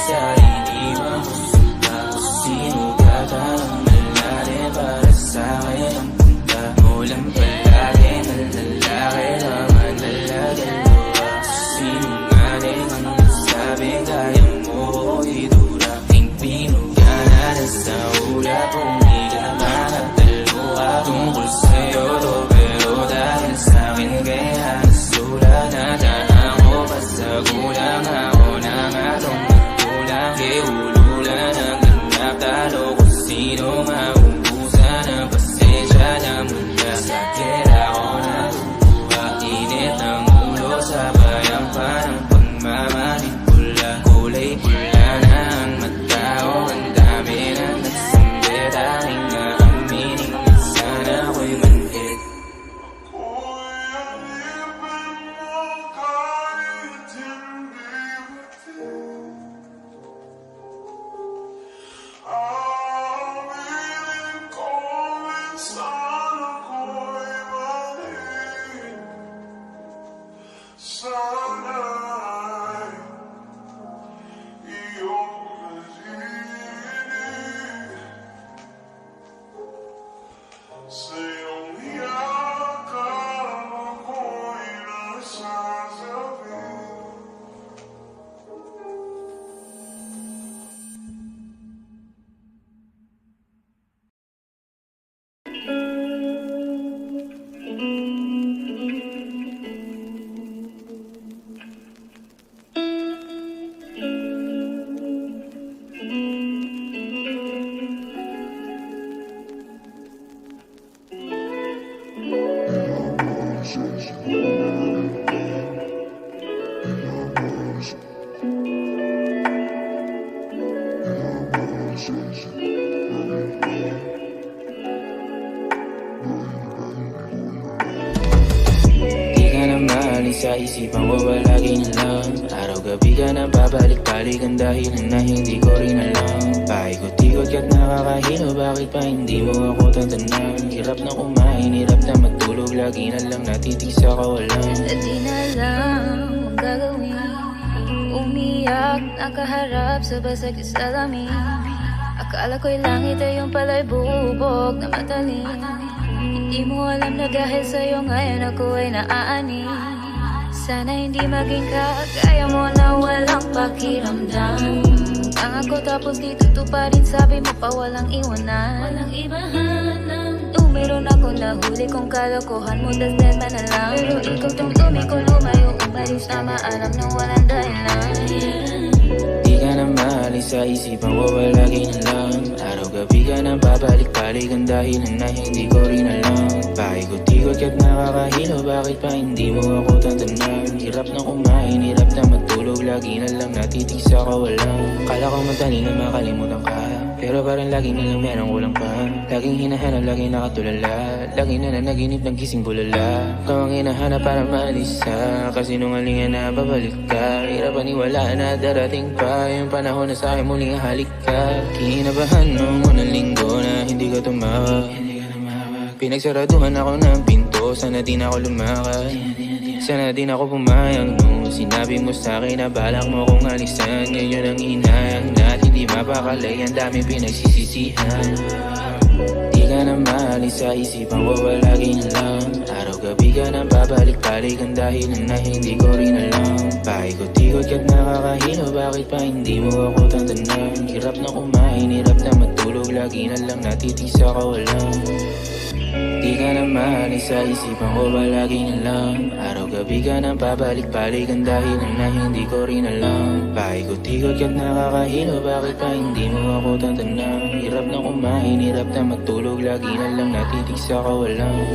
sarili makusunta. Kung sino tatanong lalaki para sa'kin ang punta. Mulang palagi ng lalaki naman nalagalawa. Kung sinungaling ang nagsabi kaya mo idura. Ting pinugana na sa ulap kung di ka makataluha. Tungkol sa'yo to pero dahil sa'kin kaya nasulat. Nadaan ko pa sa gulang ako na nga tong nagkulang. Kiululan ang nagtalo kung sino maubusan ang pasensya na mula. Sakit ako natutuwa. Init ng ulo sabay ang parang pagmamanipula. Kulay pula na ang mata ko. Ang dami na nagsambit. Aking naamining minsan ako'y manhid. Sa isipan ko palagi na lang. Araw-gabi ka na babalik-balikan dahilan na hindi ko rin alam. Paikot-ikot ka't nakakahilo, bakit pa hindi mo ako tatanan? Hirap na kumain, hirap na matulog, lagi na lang natitig sa kawalan. Na di na alam ang gagawin. Umiyak, nakaharap sa basag sa salamin. Akala ko'y langit ay yung pala'y bubog na matalim. Hindi mo alam na dahil sa'yo ngayon ako ay naaani. Sana hindi maging kagaya mo na walang pakiramdam. Ang ako tapos di tutuparin, sabi mo pa walang iwanan. Walang ibahan ng meron ako nahuli kung kalokohan mo, das dead man na lang. Pero ikaw tumtumi ko lumayo, umalis na maalam na walang dahilan. Di ka na maalis sa isipan ko palagi na lang. Araw-gabi ka na babalik-balikan dahilan na hindi ko rin alam. Paikot-ikot ka't nakakahilo, bakit pa hindi mo ako tatanan? Hirap na kumain, hirap na matulog, lagi na lang natitig sa kawalan. Kala ko madali na makalimutan ka, pero parang lagi na lang merong kulang pa. Laging hinahanap, laging nakatulala, lagi na naginip ng gising bulala. Ikaw ang hinahanap para maalis ka, kasi nungalingan na babalik ka. Hirap paniwalaan na darating pa yung panahon na sa'kin muling halik ka. Kinabahan nung unang linggo na hindi ka tumawag. Pinagsaraduhan ako ng pinto, sana di na ako lumakad. Sana di na ako pumayag nung sinabi mo sa'kin na balak mo kong alisan. Ngayon ang inayang na hindi mapakalay, ang daming pinagsisisihan. Di ka na maalis sa isipan ko palagi na lang. Araw-gabi ka na babalik-balikan dahilan na hindi ko rin alam. Paikot-ikot ka't nakakahilo, bakit pa hindi mo ako tatanan? Hirap na kumain, hirap na matulog, lagi na lang natitig sa kawalan. Di ka na maalis sa isipan ko palagi na lang. Araw-gabi ka na babalik-balikan dahilan na hindi ko rin alam. Paikot-ikot ka't nakakahilo, bakit pa hindi mo ako tatanan? Hirap na kumain, hirap na matulog, lagi na lang natitig sa kawalan.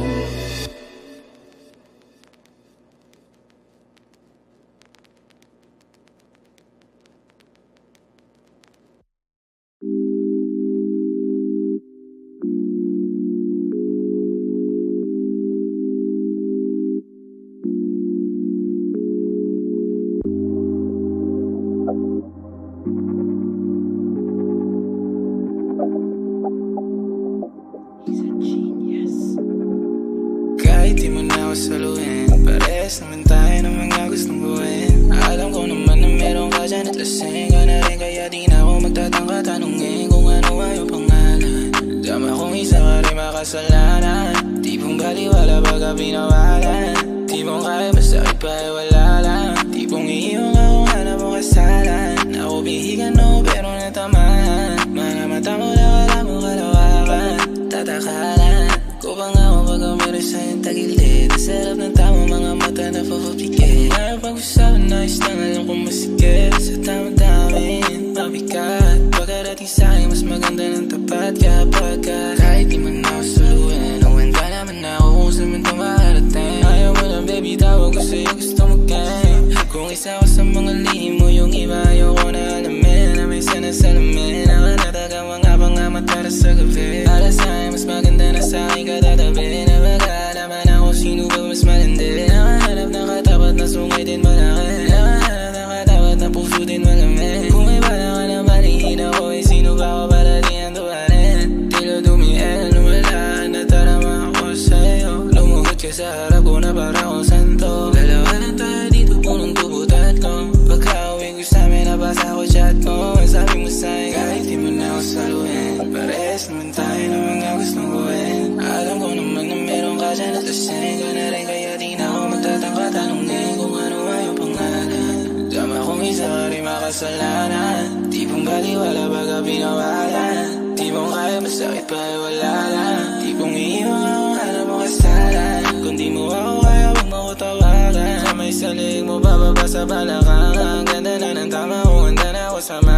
Kahit di mo na ako saluhin, parehas naman tayo ng mga gustong gawin. Alam ko naman na meron ka dyan at lasing ka na rin, kaya di na ako magtatangka tanungin kung ano ay iyong pangalan. Dama kong isa ka rin makasalanan, tipong baliwala baga pinawalan. Tipong kahit masakit pa ay wala lang, tipong iiwan ka kung hanap mo kasalan. Ako bihigan no pero natamaan, mga mata mo na wala mo kalawakan. Tatakalan ko pa nga ako pag meron sa'yong tagilid. Sarap ng tama mga mata na papapikit. Ngayon pag-usapan na isang alam kong masikip. Sa tama-damin, mabigat. Pagkarating sa'yo mas maganda ng tapat. Kapag kahit di man ako saluhin, uwan ka naman ako kung saan man tumarating. Ayaw mo lang baby, tawag ko sa'yo, gusto mo gang. Kung isa ko sa mga lihim mo, yung iba ayaw ko na alamin. Na may sinasalamin, ako nataga mga pangamat para sa gabi. Para sa'yo mas maganda na sa'kin katatabi. Na magkalaman ako sino ba mas malandi. Nakahanap na katapat na sungay din malaki. Nakahanap na katapat na puso din malamig. Kung may bala ka na balihin ako, eh sino ba ako para di ang tuwanin. Tilo dumiel, lumalaan na tarama ako sa'yo. Lumuhod ka sa harap ko na para akong santo. Dalawa na tayo dito, punong tubo tatlo. Pagka-uwi ko sa'min, nabasa ko chat mo. Sabi mo sa'yo, kahit di mo na ako saluhin. Parehas naman tayo na mga gustong gawin. Alam ko naman na meron ka dyan at lasing ka na rin, kaya di na ako magtatangka tanungin kung ano ay iyong pangalan. Dama kong isa ka rin makasalanan, tipong baliwala baga pinawalan. Tipong kaya masakit pa ay wala lang, tipong iiwan ka kung hanap mo kasalan. Kung di mo ako kaya huwag mo ko tawagan. Kamay sa leeg mo bababa sa balakang. Ang ganda na ng tama kung handa na ako sama.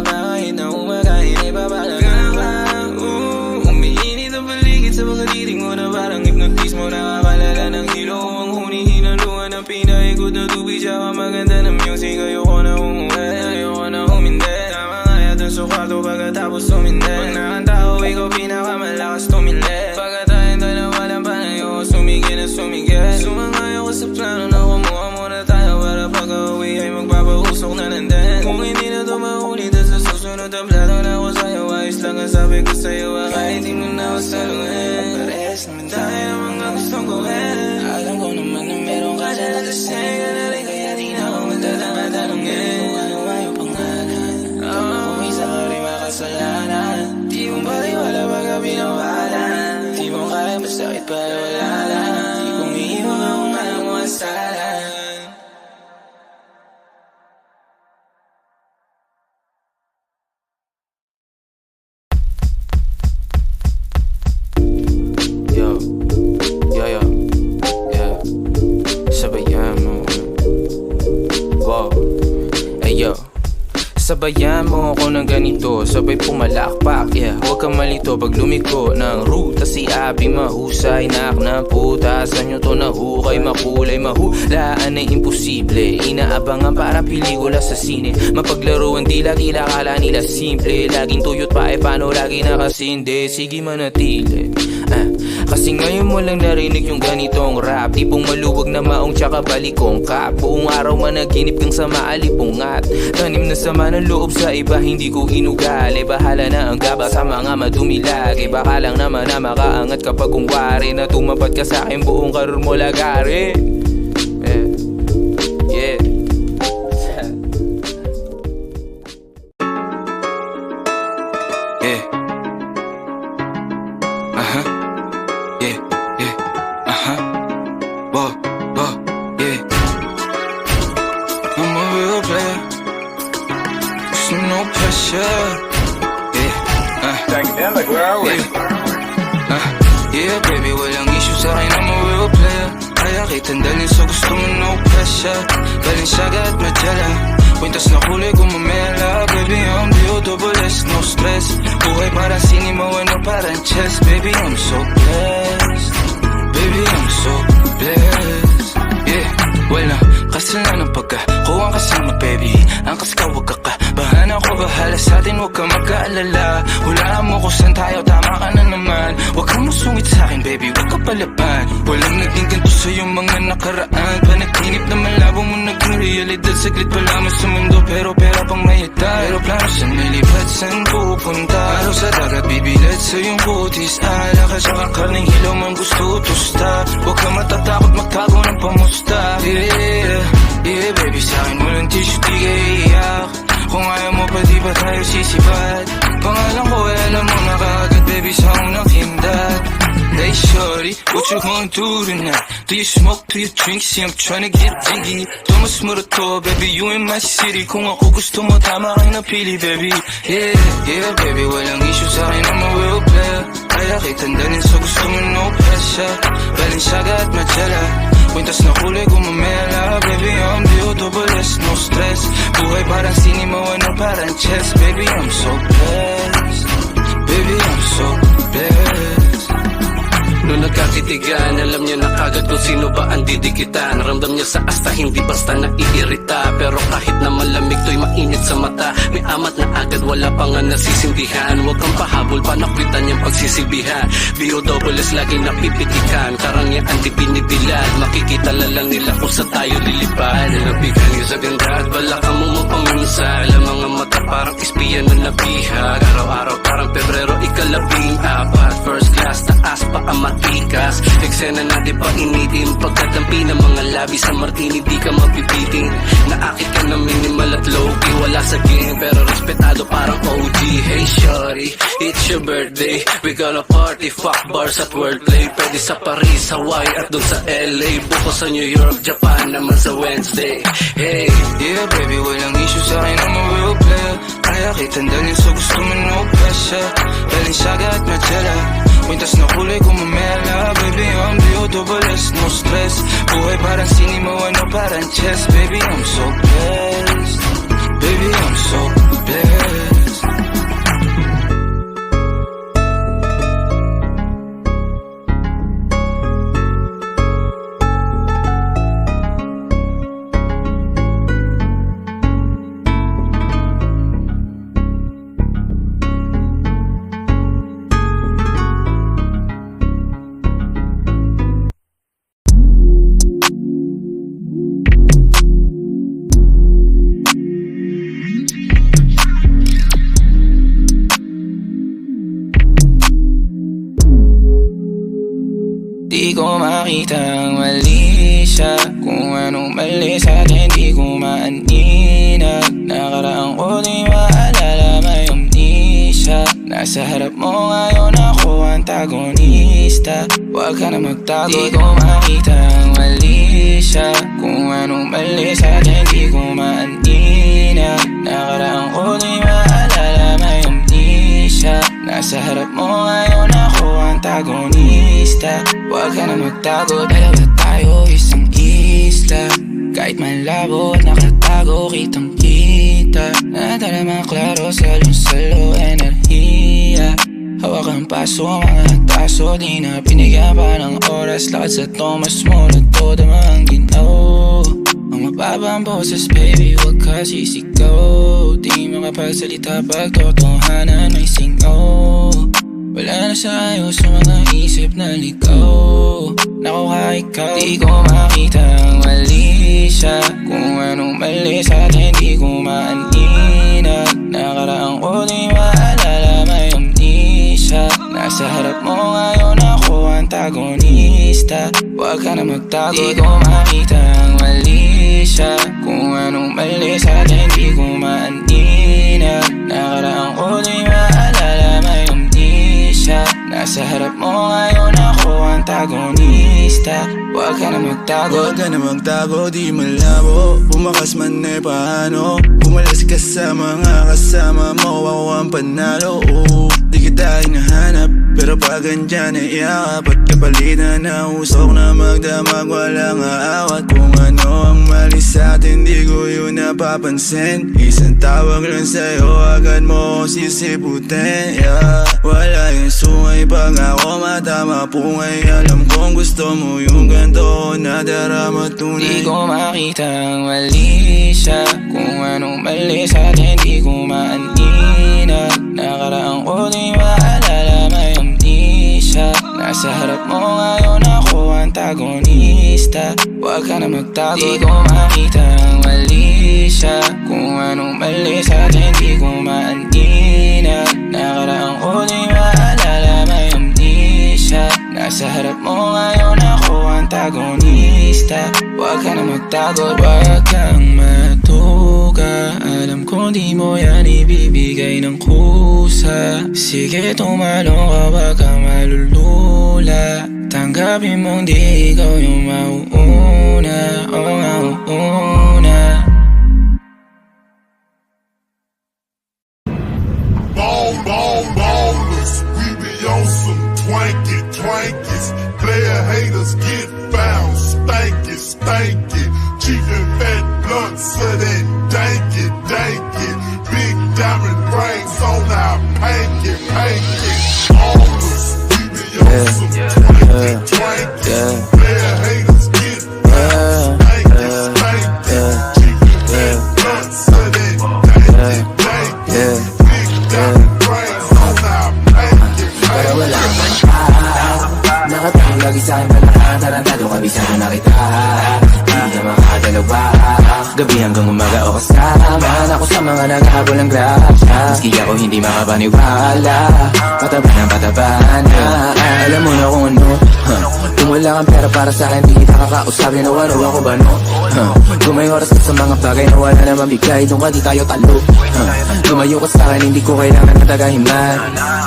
Kahit na umagahin ay babalang ka na ba? Umiinit ang paligid sa mga titig mo na parang hypnotismo. Nakakalala ng hilo ang huni-hinaluan ng pinaikot na tubig. Tsaka maganda ng music, ayoko na umuwi, ayoko na humindi. Tama nga yata sa kwarto pagkatapos tumindi. Pag nakanta ko, ikaw pinakamalakas tumili. Pagkatayin tayo na walang panayo, sumigil na sumigil. Sumangayo ko sa plano na kumuha muna tayo para pag-uwi ay magpapausok na nandun. Kung hindi na ito maulit sa susunod na plano na ako sa'yo, ayos lang ang sabi ko sa'yo. Kahit di mo na ako saluhin, parehas naman tayo ng mga gustong gawin. Alam ko naman na meron ka dyan na lasing ka na rin, kaya di na ako magtatangka tanungin kung ano ay iyong pangalan. Kung isa ka rin makasalanan, di mong baliwala baga pinawalan. Di mong kaya masakit pa ay wala lang, di kong iiwan ka kung alam mo ang salan. Sabayan mo ako ng ganito, sabay pumalakpak, yeah. Huwag kang malito pag lumiko ng ruta. Si Abi mahusay, nak ng puta. Saan nyo to nahukay, makulay, mahulaan ay imposible. Inaabangan para pelikula sa sine. Mapaglaruan tila kala nila simple. Laging tuyot pa eh paano lagi nakasindi. Sige manatili, kasi ngayon mo lang narinig yung ganitong rap. Tipong maluwag na maong tsaka balikong kap. Buong araw managinip kang sa maalipungat. Tanim na sama ng loob sa iba, hindi ko inugali. Bahala na ang gaba sa mga madumi lagi. Baka lang naman na makaangat kapag kung wari na tumapad ka sa akin buong karoon mo lagari. Yeah. Dynamic, where are we? Yeah, baby, walang issue sa akin, I'm a real player. Kaya kitang dalhin sa gusto mo, no pressure. Balenciaga at Magellan, kwintas na kulay gumamela. Baby, I'm double S, no stress. Buhay parang sinima, ano parang chess. Baby, I'm so blessed. Baby, I'm so blessed. Yeah, wala kasalanan pagka kuwang kasama, baby. Angkas ka, wag ka. Bahana ko, bahala sa atin, huwag ka magkaalala. Hulaan mo kung saan tayo, tama ka na naman. Huwag kang masungit sa akin, baby, huwag ka palaban. Walang naging ganito sa iyong mga nakaraan. Panaginip na malabo mo naging realidad. Saglit pa lamang sa mundo, pero pera pang mayatay. Pero plano saan nilipat, saan pupunta? Araw sa dagat, bibilad sa iyong butis. Alakad sa karning hilaw man gusto tusta. Huwag ka matatakot magtago ng pamusta. Yeah, yeah, baby, sa akin walang tissue, di ka iiyak. Kung ayaw mo pa di ba tayo sisipat? Pangalan ko ay alam mo na kaagad baby sa unang hindat. Hey shorty, what you gonna do tonight? Do you smoke, do you drink? See I'm tryna get jiggy. Tumas mo to, baby, you in my city. Kung ako gusto mo, tama kang napili, baby. Yeah, yeah, baby, walang issue sa'kin, I'm a real player. Kaya kitandalin sa gusto mo, no pressure. Balenciaga at Magella, kwintas na kulay gumamela. Baby, I'm D-O-double-S, no stress. Buhay parang sinima, ano parang chess. Baby, I'm so blessed. Baby, I'm so blessed. Noong nagkatitigan, alam niya na kagad kung sino ba ang didikitan. Ramdam niya sa asta, hindi basta naiirita. Pero kahit na malamig to'y mainit sa mata. May amat na agad, wala pa nga nasisindihan. Huwag kang pahabol, panakwitan niyang pagsisilbihan. B.O.S. laging napipitikan, karangyaan di binibilad. Makikita lang nila kung sa tayo lilipad. Nabigan niya sa ganda at balaka mo mapaminsa. Alam mga mata parang espiya na nabihag. Araw-araw parang Pebrero, ika-14. First class, taas pa ang matikas. Eksena na di pa initin. Pagkatampi ng mga labi sa martini, di ka mapipitin. Naakit ka na minimal at low-key, wala sa game, pero respetado parang OG. Hey shorty, it's your birthday, we gonna party, fuck bars at wordplay. Pwede sa Paris, Hawaii at dun sa LA. Buko sa New York, Japan naman sa Wednesday. Hey, yeah baby, walang issue sa'kin, I'm a real player. Kaya kitandalin sa gusto mo, no pressure. Balenciaga at Magella, kwintas na kulay gumamela. Baby, I'm D-O-double-S, no stress. Buhay parang sinima, ano parang chess. Baby, I'm so blessed. Baby, I'm so blessed. Di ko makita ang mali siya. Kung anong mali sa'tin di ko maaninag. Nakaraang ko di maalala, may amnesia. Nasa harap mo ngayon ako antagonista. Huwag ka na magtago, di ko makita ang mali siya. Kung anong mali sa'tin di ko maaninag. Nakaraang ko di maalala, may amnesia. Nasa harap mo ngayon ako antagonista. Huwag ka na magtago, dalawa tayo isang isla. Kahit malabo, nakatago, kitang kita. Nadarama klaro, salo-salo, enerhiya. Hawak ang paso, mga taso, di na pinigyan pa ng oras. Lakad sa Thomas mo, todo ang ginaw. Ang mababa ang boses, baby, huwag ka sisigaw. Di makapagsalita pag totohanan may singaw. Wala na sa ayos sa mga isip na ligaw. Naku ka ikaw, di ko makita ang mali siya. Kung anong mali sa'tin di ko maaninag. Nakaraang ko di maalala, may amnesia. Nasa harap mo ngayon ako antagonista. Huwag ka na magtago, di ko makita ang mali siya. Kung anong mali sa'tin di ko maaninag. Nakaraang ko di maalala, may amnesia. Nasa harap mo ngayon ako antagonista. Huwag ka na magtago, huwag ka na magtago, di malabo. Bumakas man eh paano. Umalas ka sa mga kasama mo, ako ang panalo. Di kita hinahanap, pero pag andyan ay iakap. At kapalitan na usok na magdamag, walang aawat. Kung ano ang mali sa'tin, di ko yun napapansin. Isang tawag lang sa'yo, agad mo sisiputin, yeah. Wala yung sungay pag ako matama pungay. Alam kong gusto mo yung ganito, nadarama tunay. Di ko makita ang mali siya. Kung anong mali sa'tin di ko maaninag. Nakaraang ko di maalala, may amnesia. Nasa harap mo ngayon ako antagonista. Huwag ka na magtago, di ko makita ang mali siya. Kung anong mali sa'tin di ko maaninag. Nakaraang ko di maalala, may amnesia. Nasa harap mo ngayon ako antagonista. Huwag ka na magtago, huwag kang matulog. ka. Alam ko di mo yan ibibigay ng kusa. Sige tumalong ka, wag kang malulula. Tanggapin mong di ikaw yung mauuna. Oo nga, uuna. Ballers, we be on some twankies. Player haters get found, stanky. Cheap and fat blunts, so that danky. Big diamond rings on our panky. Ballers, we be on some twankies. Player haters get found, stanky. Cheap and fat blunts, so that danky. Big diamond rings on our panky. Pero wala kang nakatayo lagi sa'kin pala. Tarantado kabisado na kita. Di ka makakadalawa. Gabi hanggang umaga o kasama ako sa mga naghahabol ng grasya. Maski ako hindi makapaniwala. Pataba na alam mo na kung ano. Kung wala kang pera para sa'kin, di kita kakausapin na waro ako ba no? Kung may oras ka sa mga bagay na wala naman bigay, doon ka di tayo talo. Lumayo ka sa'kin, hindi ko kailangan na tagahimay.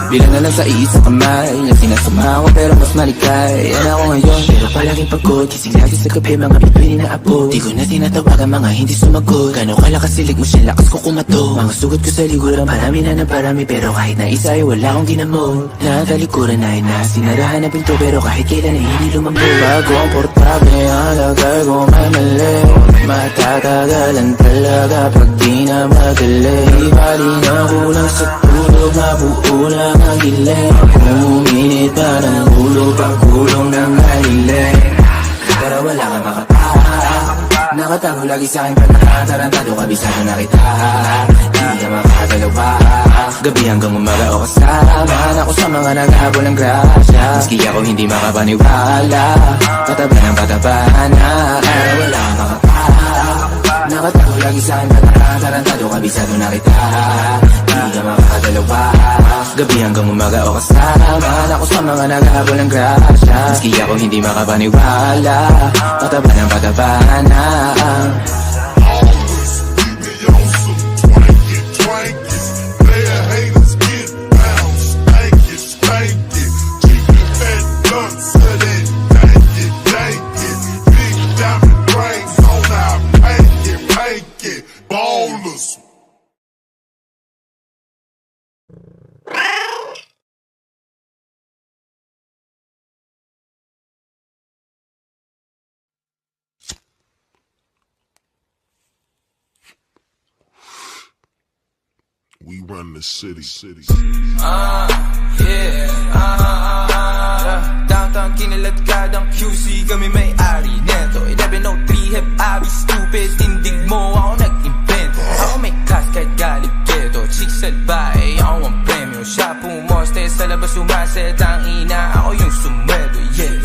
Bilang na lang sa iisang kamay, yung sinasama ko pero mas malikay. Yan ako ngayon, pero palaging pagod. Kising lagi sa gabi, mga bituin na abot. Di ko na tinatawagan, mga hindi sumagot. Gano'n kalakas silig mo siya, lakas ko kumato. Mga sugot ko sa liguran, parami na ng parami. Pero kahit na isa ay wala akong ginamot. Natalikuran na sinarahan na pinto, pero kahit kailan ay hindi lumambot. Bago ang portable, ang lagay ko may mali. Matatagalan talaga pag di na madali. Bali na kulang sa tulog, mabuo lang ang giling. Uminit pa ng ulo, pagkulong ng haliling. Pero wala kang makapahan. Nakatago lagi sa'kin pala. Tarantado kabisado na kita. Di ka makakadalawa. Gabi hanggang umaga o kasama ako sa mga naghahabol ng grasya. Maski ako hindi makapaniwala. Pataba na pero wala kang makapahan. Nakatago lagi sa'kin pala. Tarantado kabisado na kita. Di ka makakadalawa. Gabi hanggang umaga o kasama ako sa mga naghahabol ng grasya. Maski ako hindi makapaniwala. Pataba na Ballers, we be on some twankies. Player haters get found, stanky. Cheap and fat blunts, so that danky. Big diamond rings on our panky. Ballers. We run the city. Downtown kinaladkadang QC, kami may-ari neto. 1103 hep abi stupid, tindig mo ako nag-invento. Ako may class kahit galit keto. Chicks at bae, ako ang premyo. Siya pumoste sa labas umaset. Ang ina, ako yung sumweldo. Yeah.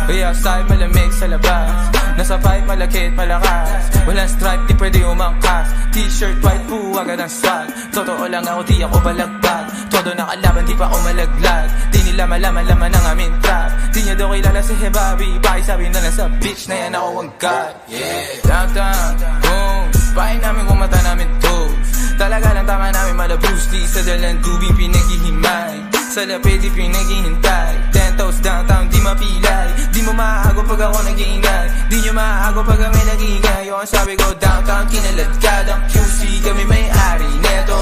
Kaya outside malamig sa labas. Nasa pipe malakit malakas. Walang stripe di pwede umangkas. T-shirt white po agad ang swag. Totoo lang ako di ako balagbag. Todo nakalaban di pa ako malaglag. Di nila malaman ang aming trap. Di niya daw kilala si Hebabi. Pakisabi na lang sa bitch na yan ako ang god. Yeah, downtown, boom. Pahay namin kung mata namin toes. Talaga lang tama namin malabus. Di sa dalang tubig pinaghihimay. Sa lapid di pinaghihintay. 10 toes downtown di mapilay. Di mo maago pag ako nag-iingay. Di nyo maago pag kami nag-iingay. Yung sabi ko downtown kinaladkadang QC, kami may-ari neto.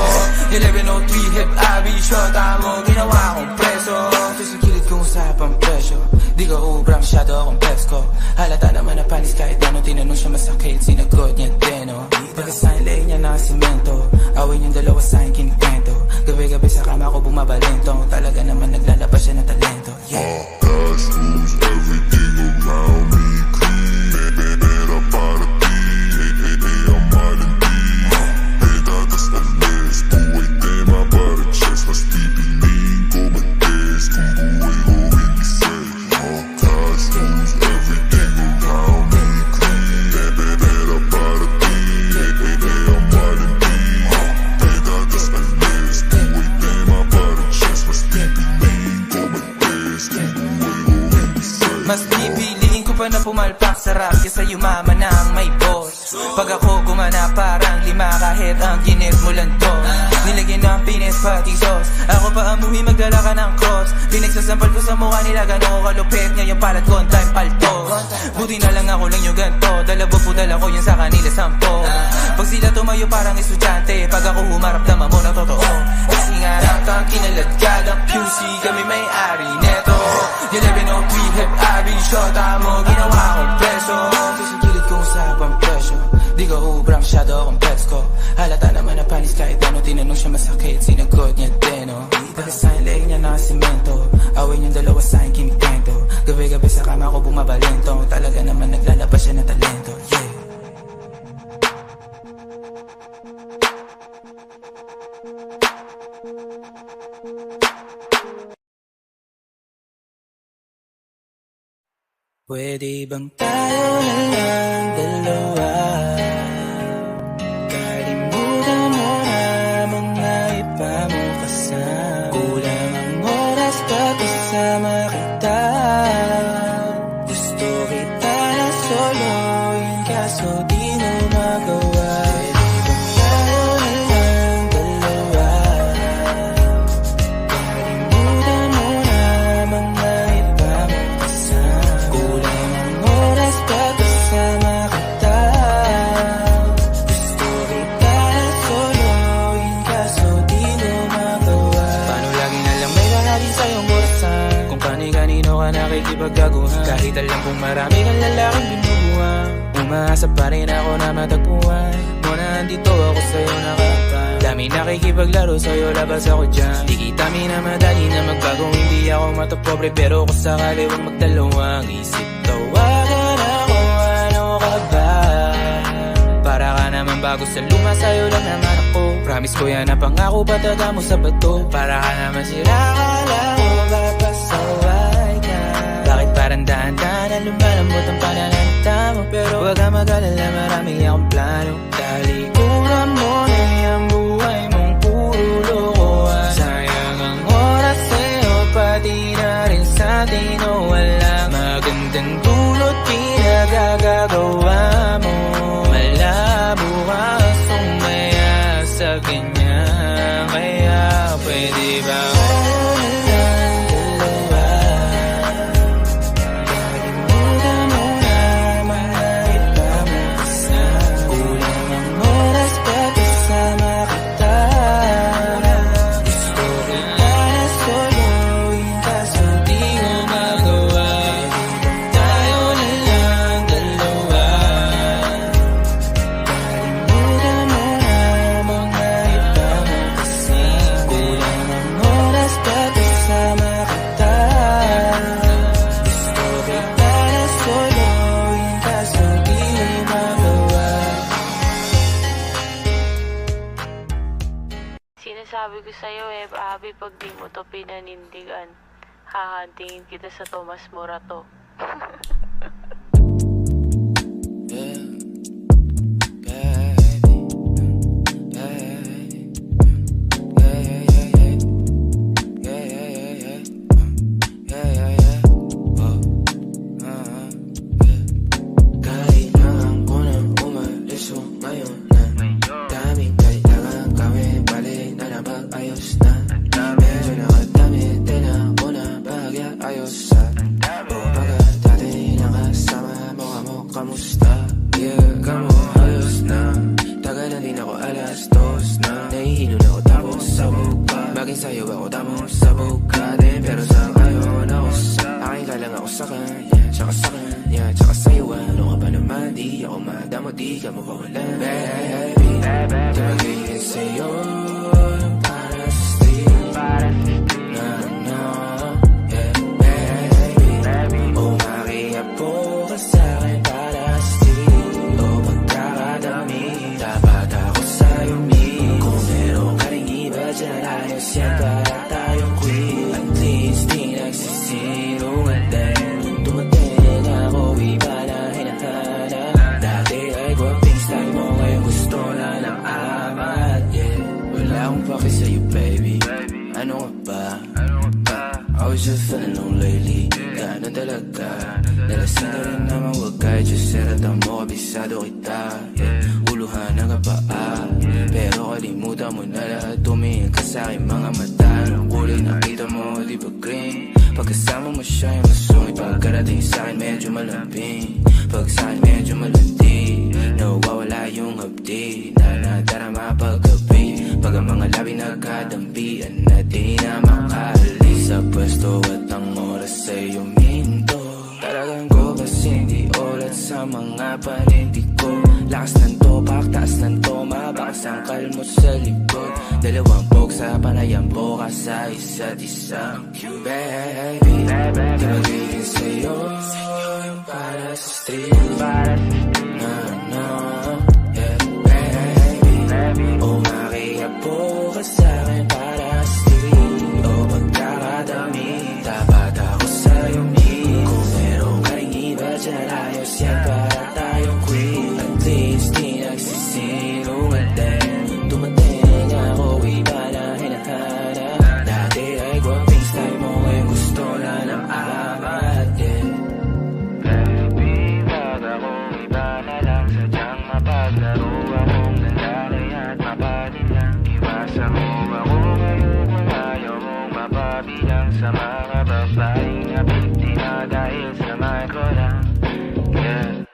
1103 hep abi, shota mo ginawa akong preso. Sa kilid kong usapang presyo. Di ko ubra masyado akong flex ko. Halata naman na panis kahit ano. Tinanong siya masakit, sinagot niya deno. Pagkasahin lay niya na simento. Awin yung dalawa sa'kin kinikwento. Gabi-gabi sa kama ko bumabalento. Talaga naman naglalabas siya ng talento. Yeah. Cash rules everything around me. Clean, better para ti. Ang malandi. Dadas ang les. Buhay tema para chest. Mas pipiliin ko mag-test. Kung buhay ko hindi set. Cash rules everything around me. Clean, better para ti. Ang malandi. Dadas ang les. Buhay tema para chest. Mas pipiliin ko mag-test. Kung buhay ko hindi set. Mas pipiliin ko pa na pumalpak sa rap kaysa yumaman ng may boss. Pag ako Pinis mo lang to, nilagyan ng pinis pati sauce. Ako pa amuhi magdala ka ng cross. Pinagsasampal ko sa mukha nila gano'n ko kalupit. Ngayon palat ko ang time palto. Buti na lang ako lang yung ganto. Dalawa po dala ko yun sa kanila 10. Pag sila tumayo parang estudyante, pag ako humarap naman mo na totoo. Kasi nga kang kinaladkadang QC, kami may-ari neto. 1103 hep abi, shota mo ginawa kong preso. Sa gilid kong usapang presyo, di ko hubra masyado akong pets ko. Halata naman na panis kahit ano, tinanong siya masakit, sinagot niya din oh. Dahil sa akin leeg niya nakasimento, away niyong dalawa sa akin kimikento. Gabi-gabi sa kama ko bumabalento, talaga naman naglalabas siya ng talento, yeah. Pwede bang tayo na lang dalawa? Kalimutan mo na mga iba mo kasama. Kulang ang oras pag kasama kita. Gusto kita na soloin kaso di mo magawa. Pwede bang tayo na lang dalawa? Kalimutan mo na mga iba mo kasama. Kulang ang oras pag kasama kita. Gusto kita na soloin kaso di mo magawa. Paano lagi na lang may lalagin sa iyong burasan? Kung kani-kanino ka nakikipagkaguhan, kahit alam kong marami kang lalaking binubuhan. Umaasa pa rin ako na matagpuan mo na andito ako sa'yo nakapag. Dami nakikipaglaro sa'yo, labas ako dyan. Di kita minamadali na magbago, hindi ako matapobre. Pero kung sakali huwag magdalawang isip, tawagan ako, ano ka ba? Para ka naman bago sa luma, sa'yo lang naman ako. Promise ko yan na pangako, pataga mo sa bato. Para ka naman sila, akala ko papasaway ka. Bakit parang dahan-dahan na lumalambot ang pananalita mo? Pero huwag ka mag-alala, marami akong plano. Talikuran mo na yung buhay mong puro lokohan. Sayang ang oras sa'yo, pati na rin sa atin. O walang magandang dulot, pinagagagawa mo. Malabo ka sumaya sa ganyan. Kaya pwede ba Sinasabi ko sa'yo Abi, pag di mo to pinanindigan, hahantingin kita sa Tomas Morato. Sa'yo ako tamo sa bukatin, pero sa ngayon ako sa akin ka lang ako sa kanya, tsaka sa kanya, tsaka sa'yo ano ka ba naman, di ako madamo, di ka mapawalan. Baby, di magiging sa'yo yung para sa street, no, yeah, baby, umakiapo ka sa'kin para sa street, o pagkakadami, dapat ako sa'yo meet, kung meron ka rin iba dyan, ayos yan para tayong queen. At least di nagsisinungaling. Nung dumating ako, iba na hinahanap. Dati ay gwaping style mo, ngayon gusto na ng amat, yeah. Wala akong paki sa'yo, baby. Ano ka ba? I was just feeling low lately. Ganun talaga. Nalasing na rin naman, wag kahit just seratan mo, kabisado kita, yeah. Ulo kumuha ng kapaa. Pero kalimutan mo na lahat, tumingin ka sa'king mga mata. Anong kulay nakita mo, di ba green? Pagkasama mo siya yung masungit, pagkarating sa'kin medyo malambing. Pag sa'kin medyo malandi, nawawala yung hapdi na nadarama paggabi. Pag ang mga labi nagkadampian na di na makaalis sa pwesto at ang oras ay uminto. Talagang ko kasi di ulat sa mga panindig ko. Lakas ng topak, taas ng toma, bakas ang kalmot sa likod. Dalawang pog sa panayang boka sa isa't isa. Baby, di magiging sa'yo yung para sa street. No, yeah, baby. Umakiyapo ka sa'kin para sa street. O pagkakadami, dapat ako sa'yo meet. Kung meron ka rin iba dyan, ayos yan para tayong queen. At least di nagsisinungaling. Dumating ako, iba na hinahanap. Dati ay guwaping style mo, ngayon gusto na ng amat, yeah. Baby, wag akong iba na lang. Sadyang mapaglaro akong nalalay at mapalit lang. Iwasan mo ako ngayon kung ayaw mong mapabilang sa mga babaeng napiti na dahil sa micro lang, yeah.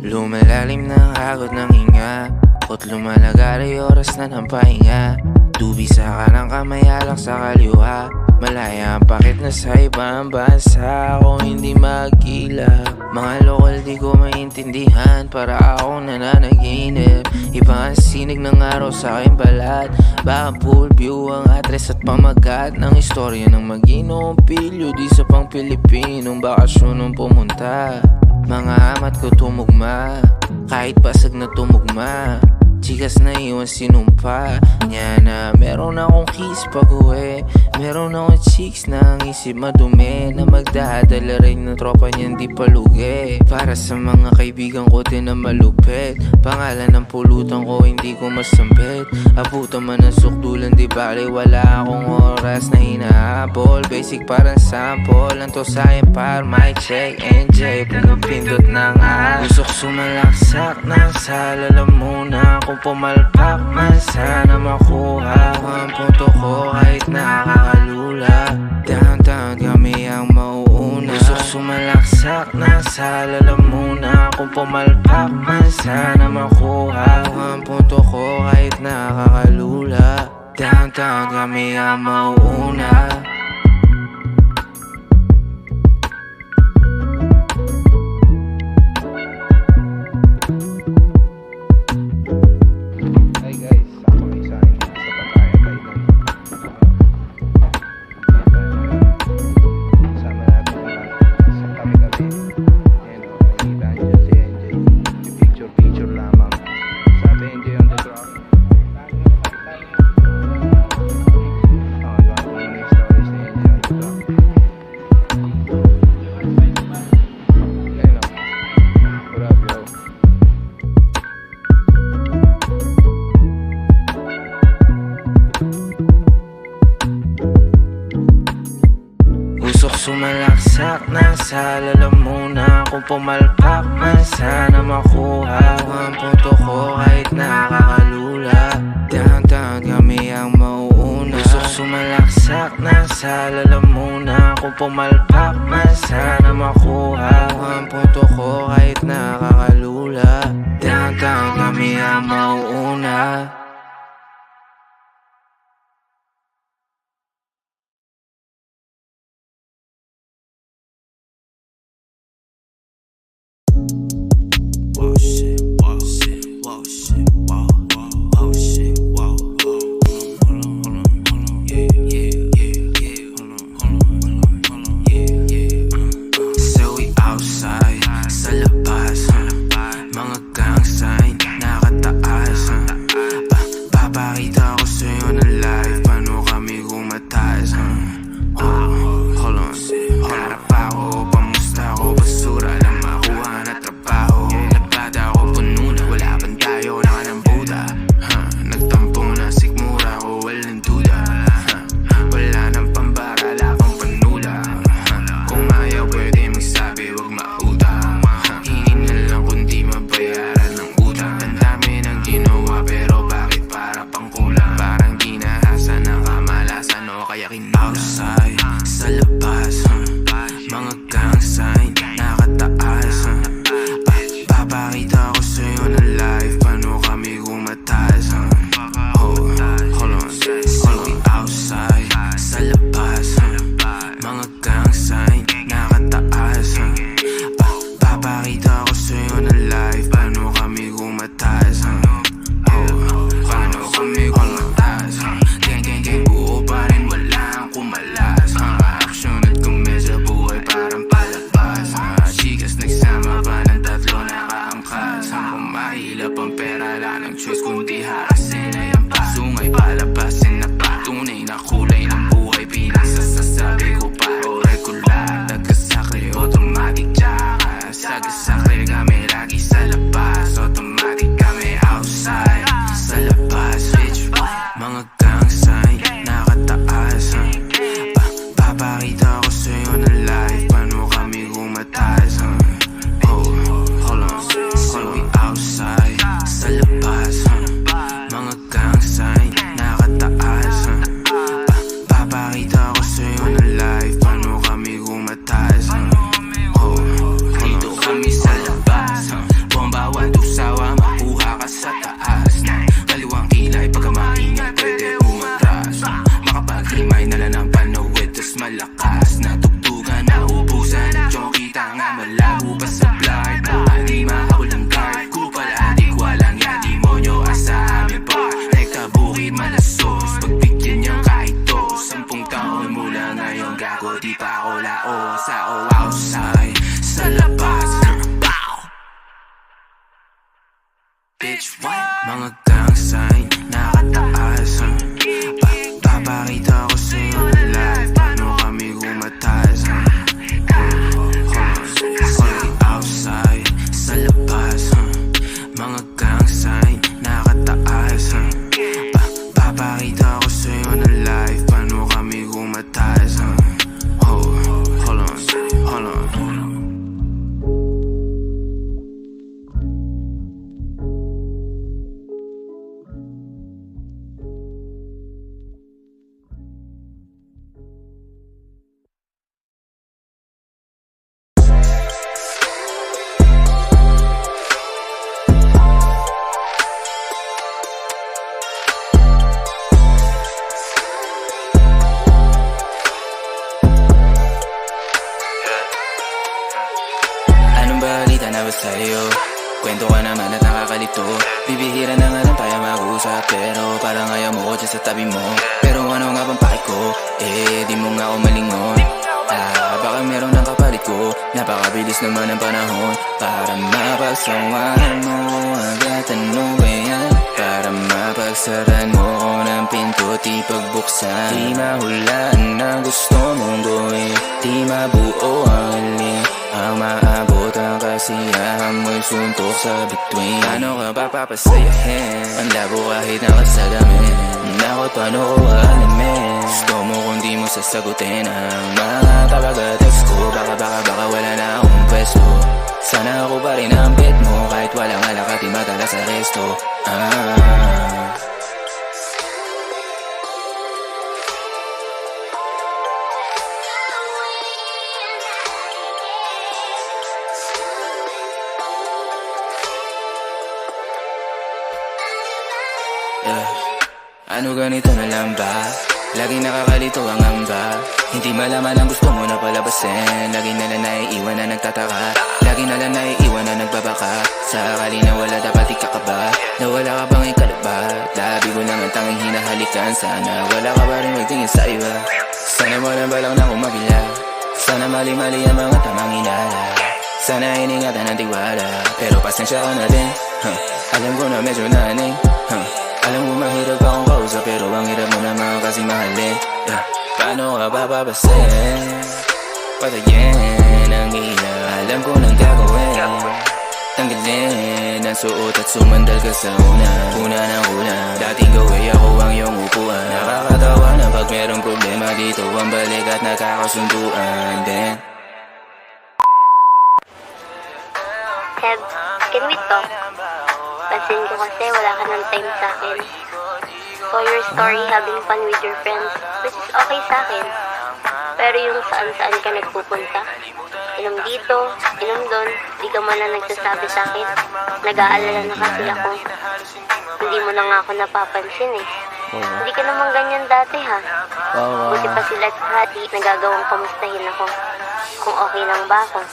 Lumalalim ng hagod ng hinga, at lumalagari oras na ng pahinga. Dubisa ka ng kamay, alak sa kaliwa. Malaya ang pakit na sa ibang bansa, ako hindi magkila. Mga lokal di ko maintindihan, para akong nananaginip. Iba ang sinig ng araw sa aking balat. Baka full view ang address at pamagat ng istorya ng mag-inong pilyo di sa pang Pilipinong bakasyon nung pumunta. Mga amat ko tumugma, kahit pasag na tumugma. Chikas na iwan sinumpa niya na meron akong kiss pag-uwi. Meron akong chicks na ang isip madumi, na magdadala rin ng tropa niyan di palugi. Para sa mga kaibigan ko din na malupit, pangalan ng pulutan ko hindi ko masambit. Abutan man ang sukdulan di bali, wala akong oras na hinahabol. Basic parang sample, lang to sa'kin par mic check NJ. Pumapindot ng gusto ko sumalaksak ng salala muna. Kung pumalpak man sana makuha ang punto ko kahit nakakalula. Downtown kami ang mauuna. Gusto ko sumalaksak ng salala muna. Kung pumalpak man sana makuha ang punto ko kahit nakakalula. Downtown kami ang mauuna. Sumalaksak ng salala muna. Kung pumalpak man sana makuha ang punto ko kahit nakakalula. Downtown kami ang mauuna. Gusto ko sumalaksak ng salala muna. Kung pumalpak man sana makuha ang punto ko kahit nakakalula. Downtown kami ang mauuna. Whoa shit, whoa shit, whoa shit, whoa, whoa shit, whoa. Hold on, yeah, yeah. So we outside, sa labas, mga gang sign, nakataas. lao sa outside, sa labas. Bitch, what? Mga gang sign, nakataas. Papakita ko sa'yo na live, paano kami gumatas. Outside, sa labas. Mga gang sign, nakataas. Papakita ko sa'yo na live, paano kami gumatas. Hold on. Anong balita na ba sa'yo? Kwento ka naman at nakakalito. Bibihira na nga lang tayo mag-usap, pero parang ayaw mo ko dyan sa tabi mo. Pero ano nga bang pake ko? Di mo nga ako malingon. Baka meron ng kapalit ko. Napakabilis naman ang panahon para mapagsawahan mo agad. Ano ba yan? Para mapagsaran mo ko ng pinto, di pagbuksan. Di mahulaan na gusto mong gawin, di mabuo ang alin. Ang maabot ang kasiyahan mo'y suntok sa bituin. Paano ka ba papasayahin? Ang labo kahit nakasalamin. Nakot paano ko alamin? Gusto mo kung di mo sasagutin ang mga tabaga-text ko. Baka wala na akong pwesto. Sana ako pa rin ang bet mo, kahit walang alak at di madala sa resto. Ano ganito na lang ba? Laging nakakalito ang amba. Hindi malaman ang gusto mo na palabasin. Lagi na lang naiiwan na nagtataka. Lagi na lang naiiwan na nagbabaka. Sakali na wala dapat ikakaba. Nawala ka bang ikalabat? Labi ko lang ang tanging hinahalikan. Sana wala ka pa rin magtingin sa iba. Sana walang balang na kumabila. Sana mali-mali ang mga tamang inala. Sana iningatan ng tiwala. Pero pasensya ka na din. Alam ko na medyo naning. Alam mo mahirap akong kausap, pero ang hirap mo naman kasi mahalin. Paano ka bababasin? Patayin ang ilaw. Alam ko nang gagawin. Tanggalin ang suot at sumandal ka sa una. Una ng una, dating gawin ako ang iyong upuan. Nakakatawa na pag merong problema dito ang balik at nakakasunduan din. Seb, can we talk? Pansin ko kasi wala ka ng time sa akin. Saw your story having fun with your friends, which is okay sa akin. Pero yung saan-saan ka nagpupunta, inom dito, inom doon, di ka man na nagsasabi sa akin. Nag-aalala na kasi ako. Hindi mo na nga ako napapansin eh. Hindi ka naman ganyan dati ha. Buti pa sila at Hati, nagagawang kamustahin ako. Kung okay lang ba ako,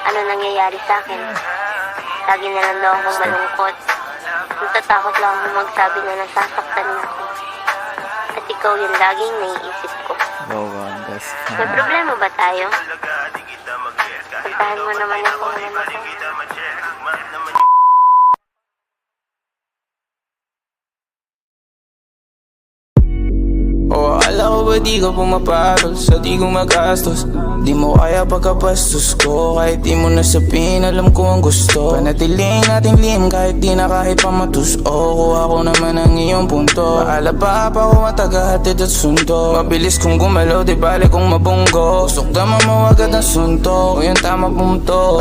ano nangyayari sa akin. Lagi na lang daw akong malungkot. Natatakot lang akong magsabi na nasasaktan na ako. At ikaw yung laging naiisip ko. May problema ba tayo? Puntahan mo naman ako naman ako. Akala ko ba di ka pumapatol sa di ko magastos? Di mo kaya pagkapastos ko, kahit di mo nasabihin, alam ko ang gusto. Panatiling nating lihim kahit di na kahit pamatus. Kuha ko naman ang iyong punto. Paala pa ako matagahatid at sundo. Mabilis kong gumalaw, di bale kong mabunggo. Usok dama mo agad ang sunto, o yung tama pumunto.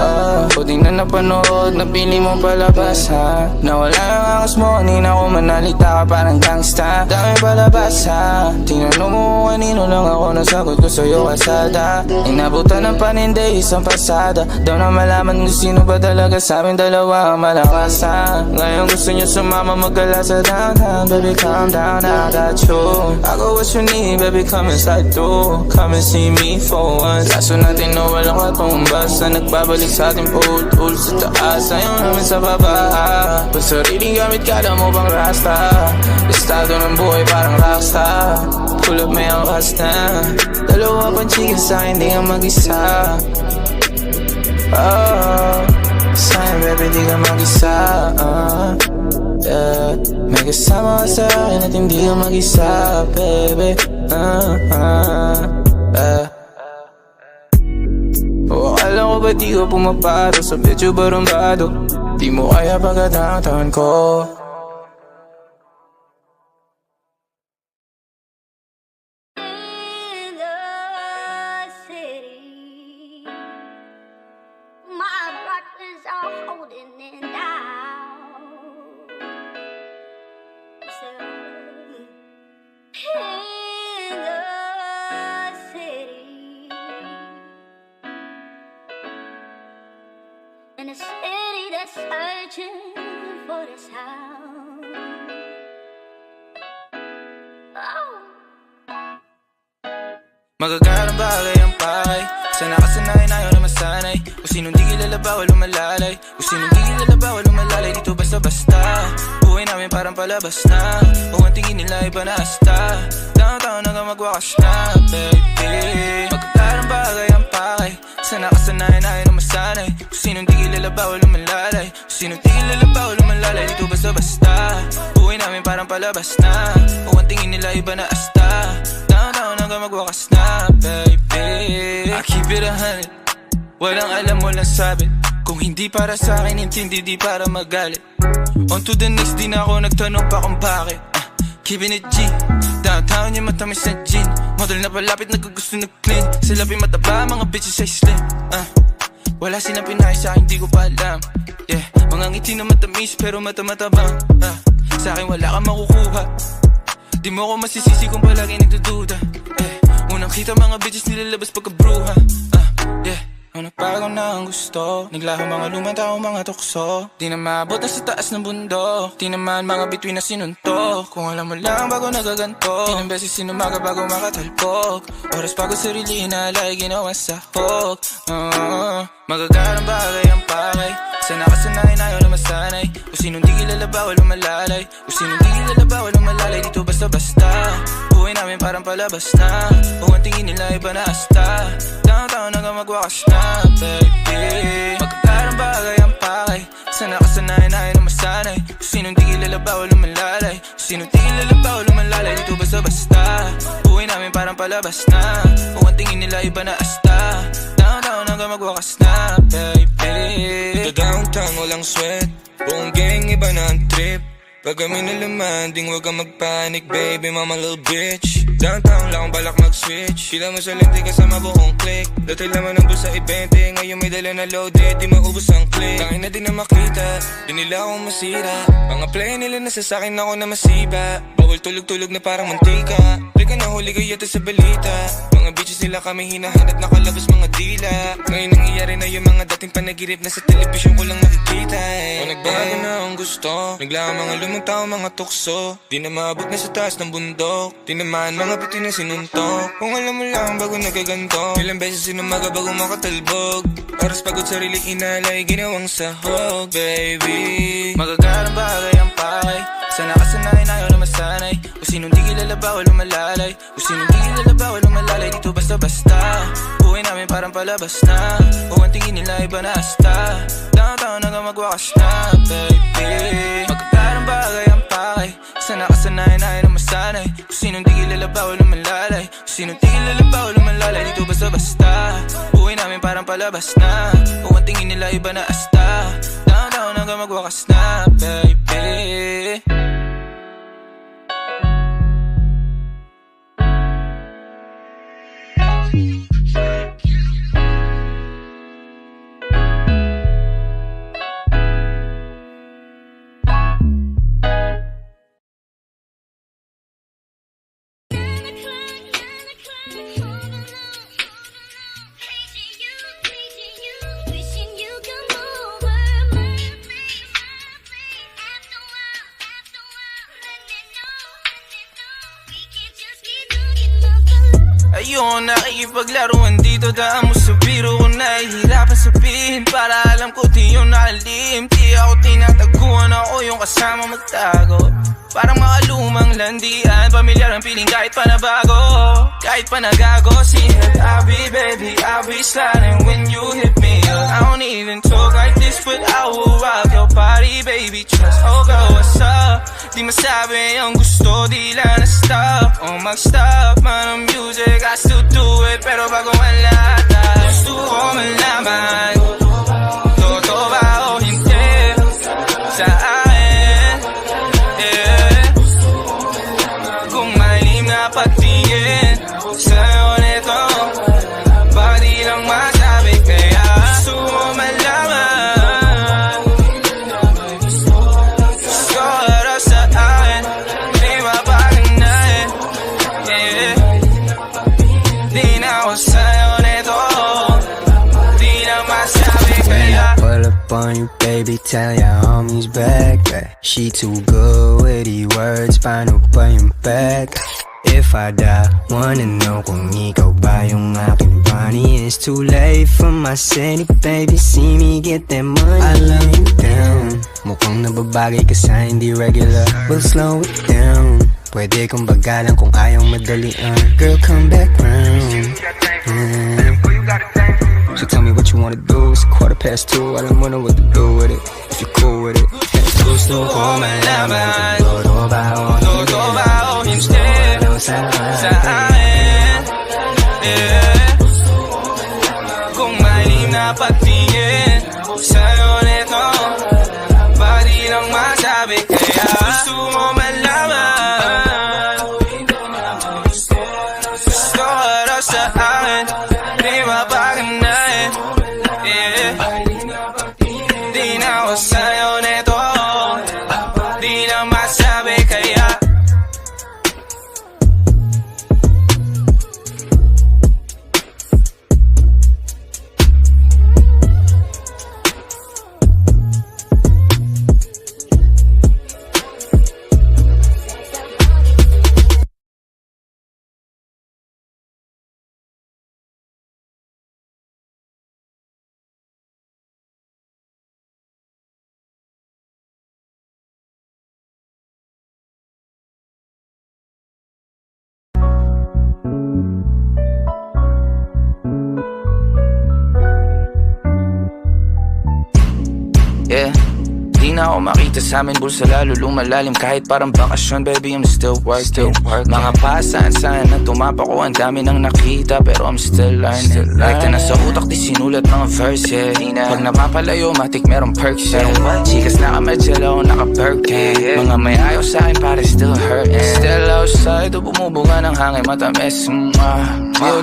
O di na napanood, napili mong palabas ha. Nawala ang angas mo, hindi na ako manalita ka parang gangsta. Dami palabas ha. Tinanong mo kanino lang ako, nasagot ko sa'yo kasada. Inabutan ng paninday, isang pasada. Daw na malaman kung sino ba talaga sa amin dalawa ang malakas ha. Ngayon gusto nyo sumama magala sa downtown. Baby calm down, I got you. I got what you need, baby come inside through. Come and see me for once. Kaso natin na walang katumbas na nagbabalik sa ating putol sa taas. Ayaw namin sa baba. Pag sariling gamit, kala mo bang rasta. Estado ng buhay parang rockstar. Pull up may ang wakas na. Dalawa pang chika sa'kin, di ka mag-isa. Sa'kin baby, di ka mag-isa. Yeah. May kasama ka sa'kin at hindi ka mag-isa, baby. O akala ko ba di ko pumaparo sa medyo barumbado? Di mo kaya pagkatangtahan ko. In a city that's searching for the sound. Magagarang bagay ang pakay. Sana kasanayan ayaw na masanay. Kung sinong di kilala bawal lumalalay. Kung sinong di kilala bawal lumalalay. Dito basta-basta. Buhay namin parang palabas na. Kung ang tingin nila iba na hasta. Downtown hanggang magwakas na, baby. Magagarang bagay ang pakay. Sana kasanayan ayaw na masanay. Kung sinong di kilala bawal lumalalay. Kung sinong di kilala bawal lumalalay. Dito basta-basta. Buhay namin parang palabas na. Kung ang tingin nila iba na hasta. Downtown hanggang magwakas na, baby. I keep it 100. Walang alam, walang sabit. Kung hindi para sa akin, intindi, di para magalit. On to the next, di na ako nagtanong pa kung bakit. Keeping it G. Downtown yung matamis na gin. Model na palapit, nagkagusto nag-clean. Sila pinataba, mga bitches ay slim. Wala silang pinay sa akin, di ko pa alam. Yeah, mga ngiti na matamis, pero mata-matabang. Sa akin wala kang makukuha. Di mo ako masisisi kung palagi nagdududa. Unang kita mga bitches nilalabas pagkabruha. Yeah, ang nagbago na ang gusto. Naglaho mga lumang tao, mga tukso. Di na maabot na sa taas ng bundok. Di naman mga bituin na sinuntok. Kung alam mo lang bago nagaganto. Ilang beses sinumaga bago makatalpok. Oras bago sarili inalay, ginawa sa hok. Magagarang bagay ang pakay. Sana kasanayan ayaw na masanay. Kung sinong di kilala bawal lumalalay. Kung sinong di kilala bawal lumalalay. Dito basta-basta. Buhay namin parang palabas na. Kung ang tingin nila iba na hasta. Downtown hanggang magwakas na, baby. Magagarang bagay ang pakay. Sana kasanayan ayaw na masanay. Kung sinong di kilala bawal lumalalay. Kung sinong di kilala bawal lumalalay. Dito basta-basta. Buhay namin parang palabas na. Kung ang tingin nila iba na hasta. Downtown hanggang magwakas na, baby. Sa downtown walang sweat. Buong gang iba na ang trip. Pag kami nalamanding huwag kang magpanik, baby, mama little bitch. Downtown lang akong balak mag-switch. Kila mo sa lente kasama buong click. Dati laman ng busa i-20. Ngayon may dala na loaded, di maubos ang click. Kain na din na makita, di nila akong masira. Mga play nila nasa sakin ako na masiba. Bawal tulog-tulog na parang mantika. Play ka na huli ko yata sa balita. Mga bitches nila kami hinahanap, nakalabas mga dila. Ngayon nangyayari na yung mga dating panagirip na sa telebisyon ko lang nakikita. O nagbago na ang gusto. Naglaan mga lumang tao, mga tukso. Di na maabot na sa taas ng bundok. Di naman mga piti na sinuntok. Kung alam mo lang bago nagaganto. Ilang beses sinumaga bago makatalbog. Oras pagod sarili inalay, ginawang sahog, baby. Magagarang bagay ang pakay. Sana kasanayan ayaw na masanay. Kung sinong di kilala bawal lumalalay. Kung sinong di kilala bawal lumalalay. Dito basta-basta. Buhay namin parang palabas na. Kung ang tingin nila iba na hasta. Downtown hanggang magwakas na, baby. Magagarang bagay ang pakay. Sana kasanayan ayaw na masanay. Kung sinong di kilala bawal lumalalay. Kung sinong di kilala bawal lumalalay. Dito basta-basta. Buhay namin parang palabas na. Kung ang tingin nila iba na hasta. Downtown hanggang magwakas na, baby. Ayun, nakikipaglaruan dito. Daan mo sa biro ko nahihirapan sabihin. Para alam ko di yun nakalim. Di ako tinataguan, ako yung kasama magtago. Parang makalumang landian, pamilyar ang piling kahit pa nabago, kahit pa nagago. See it, I'll be baby, I'll be sliding when you hit me up. I don't even talk like this, but I will rock your body, baby, trust. Oh girl, what's up? Di masabi ang gusto, di lang na-stop. Oh mag-stop man ang music, I still do it. Pero bago ang lahat, gusto ko malaman, totoo ba o hindi sa akin, yeah. Kung malim na patingin sa'yo nito, baka di lang masabi, kaya gusto ko malaman, gusto ko raw sa akin, di mapaganahin, yeah. Di na ako sa'yo nito, di na masabi, kaya pull up on you, baby, tell your homies back. She too good with these words, paano pa yung back? If I die, wanna know kung ikaw ba yung aking bunny. It's too late for my city, baby, see me get that money. I love you down, mukhang nababagay ka sa hindi regular. We'll slow it down, pwede kong bagalan kung ayaw madalian. Girl, come back round, So tell me what you wanna do, it's 2:15, I don't know what to do with it, if you're cool with it. gusto ko malaman, totoo ba o hindi sa akin, yeah. Kung malim na patingin sa'yo nito, baka di lang masabi, kaya gusto mo malaman, gusto ko raw sa akin, di mapaganahin, yeah. Di na ako sa'yo nito, di na masabi, kaya yeah. Di na ako makita sa amin, bulsa lalo lumalalim. Kahit parang bakasyon, baby, I'm still working. Mga pasaan-saan na tumapak ko, ang dami nang nakita, pero I'm still learning. Like na nasa utak, di sinulat mga verse, yeah. Pag napapalayo, matik merong perks, yeah. Chikas nakamedyala o naka-Birkin, mga may ayaw sa akin, pare still hurting. Still outside, o bumubuga ng hangin, matamis,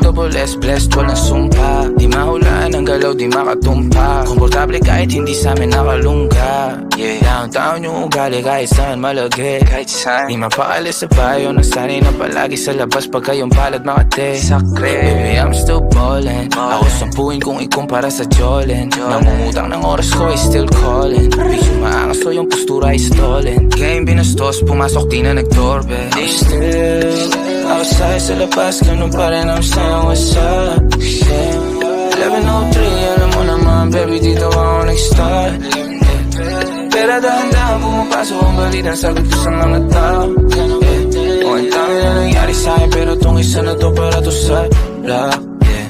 double S, blessed, walang sumpa. Di mahulaan ang galaw, di makatumpa. Komportable kahit hindi sa amin nakalungga, yeah. Downtown yung ugali kahit saan malagi, kahit saan. Di mapaalis sa bayo, nasanay na palagi sa labas pagka yung palad makate. Sakre, baby, I'm still ballin'. Ako sampuin kung ikumpara sa Jolin. Namumutang ng oras ko, I still callin'. Bigyo maangas o yung postura ay stolen. Game binastos, pumasok di na nag-doorbell. I'm still outside sa labas, ganun pa rin I'm saying what's up, yeah. 11:03, alam mo naman, baby, dito ako nag-start, yeah. Pero dahan-dahan pumapasok ang balita, sagot ko sa mga tao, yeah. O ang dami na nangyari sa'kin, pero tong isa na to para to sa lock, yeah.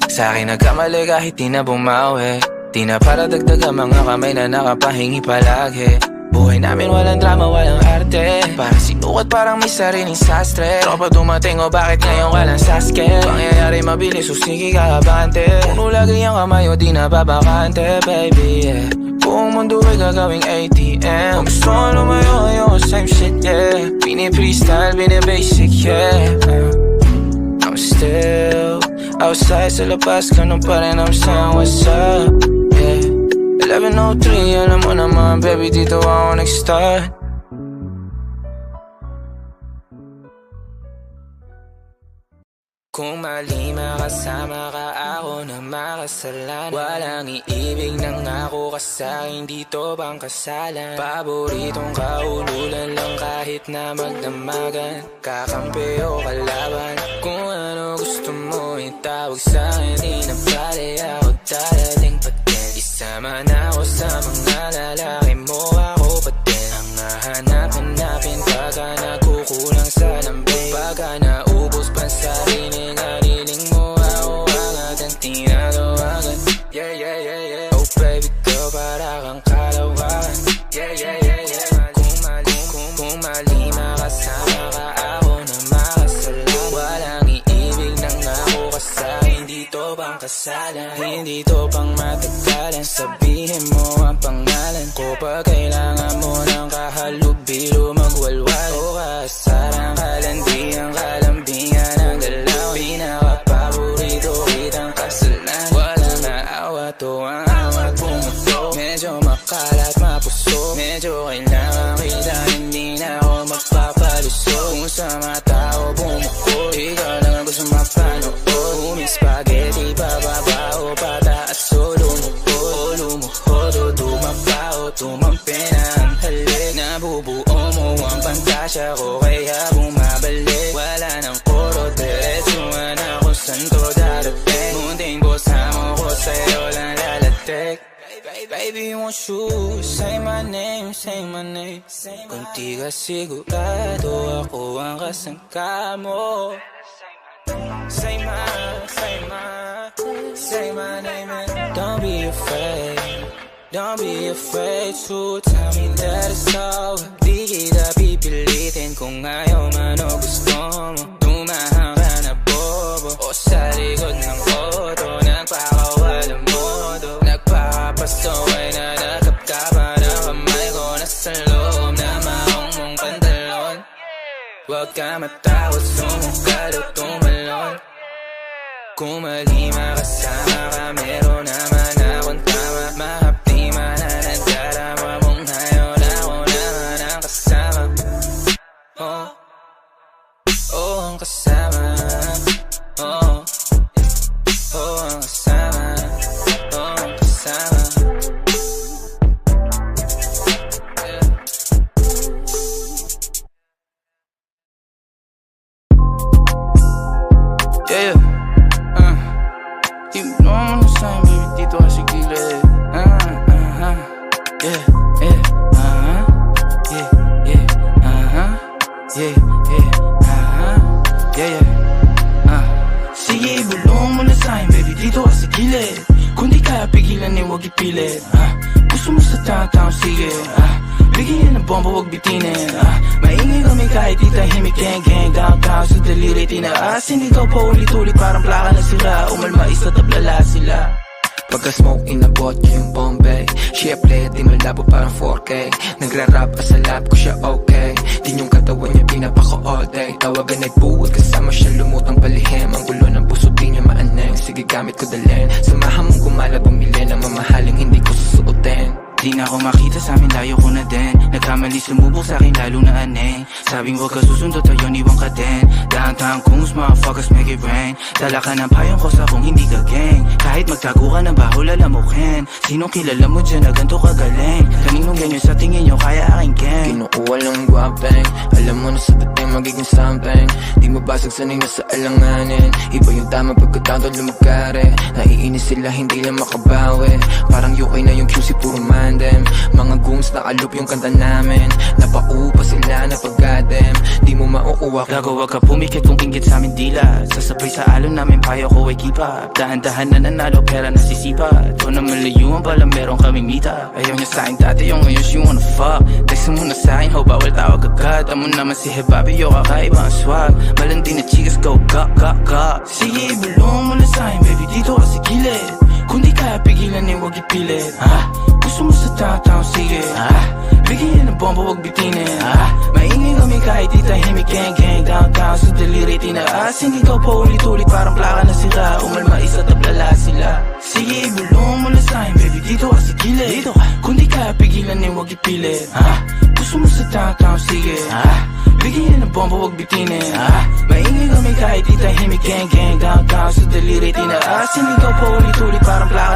Sa'kin nagkamali kahit di na bumawi, di na para dagdag ang mga kamay na nakapahingi palagi. Buhay namin walang drama, walang arte, parang sinukat, parang may sariling sastre. Tropa dumating o bakit ngayon walang Sasuke? Pangyayari mabilis o sige kakabante. Puno lagi ang kamay o di na babakante, baby, yeah. Buong mundo ay gagawing ATM. Kung gusto ko lumayo, ayoko same shit, yeah. Pini-freestyle, pini-basic, yeah. I'm still outside sa labas, ganun pa rin I'm saying what's up, yeah. 11:03, alam mo naman, baby, dito ako nag-start. Kung mali makasama ka, ako na makasalanan. Walang iibig ng ako ka sa'kin, dito bang kasalan? Paboritong kaululan lang kahit na magdamagan. Kakampi o kalaban, kung ano gusto mo itawag sa'kin. Di na pala ako dadating pa din. Isama na ako sa mga lalaki para kang kalawakan. Yeah, yeah, yeah, yeah. Kung malima kasama ka, ako na makasalanan. Walang iibig ng ako ka sa'kin, hindi to pang kasalan, hindi to pang matagalan. Sabihin mo ang pangalan ko pag kailangan mo ng kahalubilo, magwalwal o kasarang kalandian, kalambingan ang galaw. Pinaka-paborito kitang kasalan, walang naawa to ang awat pumuto. Medyo makalat mapuso, medyo kailangan kita, hindi na ako magpapaluso. Kung sa mata ko bumuko, ikaw lang ang gusto mapanood. Uming spaghetti, pababa o pataas o lumuhod o tumapa o tumampi na ang halik. Nabubuo mo ang pantasya ko, kaya bumabalik. Wala nang koro, diretsuhan ako saan to darating. Munting bosa mo ko, sa'yo lang lalatik. Baby, won't you say my name, say my name. Kung di ka sigurado, ako ang kasangka mo. Say my name and don't be afraid. Don't be afraid to tell me that it's over. Di kita pipilitin kung ayaw man o gusto mo. Tumahang ka na bobo o sa likod ng auto, nagpakawalang modo. Nagpapasaway na nakapkapan ang kamay ko, nasa loob na maong mong pantalon. Huwag ka matakot, sumukal o tumalon. Kung malima kasama ka, meron naman akong tama. Mahapdi man na nagdarama mong ngayon, ako naman ang kasama. Oh, ang kasama. Oh, ang kasama. Oh, ang kasama. Yeah, you know I'm the same, baby, dito ka sa gilid. Yeah, yeah, yeah, yeah, yeah, yeah, yeah, sige, ibulong mo na sa'kin, baby, dito ka sa gilid. Kung di kaya pigilan, huwag ipilit. Gusto mo sa taong sige, bigyan ng bomba, huwag bitinin. Maingay kami kahit di tahimik, gang downtown sa daliri tinaas. Hindi ka pa ulit-ulit, parang plaka na sila. Umalma isa tablala sila. Pagka-smoke inabot niya yung Bombay. Siyempre di malabo parang 4K. Nagra-rap sa lab ko siya okay. Din yung katawan niya pinapako all day. Tawagan ay buwag kasama siya lumutang palihim. Ang gulo ng puso di niya maaneng. Sige gamit ko dalhin. Samahan mong gumala bumili ng mamahaling hindi ko susuotin. Di na ako makita sa amin, layo ko na din. Nagkamali sumubok sa akin, lalo na aneng. Sabing huwag ka susundo, tayo niwang ka din. Downtown Kings, motherfuckers make it rain. Dala ka ng payong ko sa kung hindi ka gang. Kahit magtago ka ng bahol, alamukin. Sinong kilala mo dyan na ganito kagaling? Kaninong ganyan sa tingin nyo, kaya aking gang. Kinukuha lang ang guwapeng. Alam mo na sa dating magiging something. Di mabasag sanay na sa alanganin. Iba yung tama pagkatawad lumagkari. Naiinis sila, hindi lang makabawi. Parang UK na yung QC, puro man them. Mga goons na alup yung kanta namin. Napaupa sila na pag-gadem. Di mo mauuwak. Gago, wag ka pumikit kung inggit sa amin dila. Sasabay sa alon namin, payo ko ay keep up. Dahan-dahan na nanalo, pera nasisipa. Ito na malayuan pala, meron kaming mita. Ayaw niya sa'kin dati, yung ngayon she wanna fuck. Text mo na sa'kin, ho, bawal tawag agad. Amo naman si Hebabi, yo, kakaiba ang swag. Malandi na chicas, go, ga. Sige, ibulong mo na sa'kin, baby, dito ka sa gilid. Kung di kaya pigilan, huwag ipilit. Gusto mo sa taong sige, bigyan ng bomba, huwag bitinin. Maingay kami kahit di tahimik, gang downtown sa daliri tinaas. Hindi ka pa ulit-ulit, parang plaka na sila. Umalma isa tablala sila. Sige, ibulong mo na sa'kin, baby, dito ka sa gilid. Kung di kaya pigilan, huwag ipilit. Gusto mo sa taong sige, bigyan ng bomba, huwag bitinin. Maingay kami kahit di tahimik, gang downtown sa daliri tinaas. Hindi ka pa ulit-ulit, parang plaka